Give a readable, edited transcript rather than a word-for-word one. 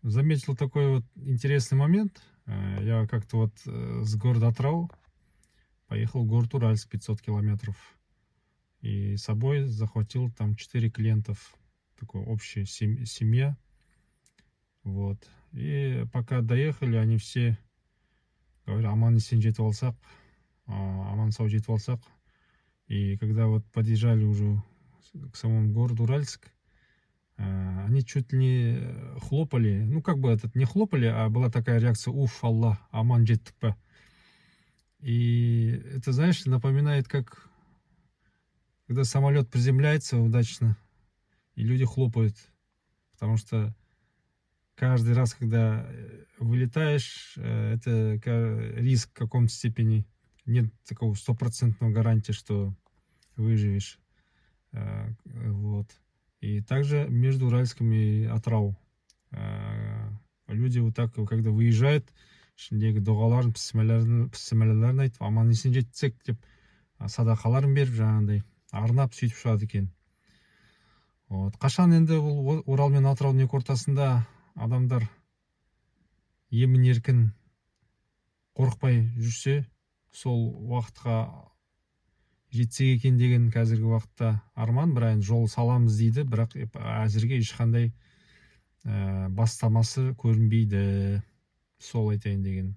заметил такой вот интересный момент. Я как-то вот с города Атырау поехал в город Уральск 500 километров. И с собой захватил там 4 клиентов. Такой общая семья. Вот. И пока доехали, они все говорят, аман есен жетіп алсақ, аман сау жетіп алсақ. И когда вот подъезжали уже к самому городу Уральск, они чуть ли не хлопали. Ну, как бы этот не хлопали, а была такая реакция: уф, Аллах, аман жеттік па. И это, знаешь, напоминает, как когда самолет приземляется удачно, и люди хлопают. Потому что каждый раз, когда вылетаешь, это риск в каком-то степени. Нет такого стопроцентного гарантии, что выживешь. Вот. И также между Уральском и Атырау. Люди вот так, когда выезжают, ішіндегі дұғаларын, пісімәлелерін айтып, аман есен жетсек деп, садақаларын беріп, жаңағындай арнап сөйтіп шығады екен. Вот. Қашан енді бұл Орал мен Атыраудың екі ортасында адамдар емін еркін қорықпай жүрсе, сол уақытқа жетсек екен деген қазіргі уақытта арман. Бірақ жол саламыз дейді, бірақ әзірге ешқандай бастамасы көрінбейді. Сол айтайын деген.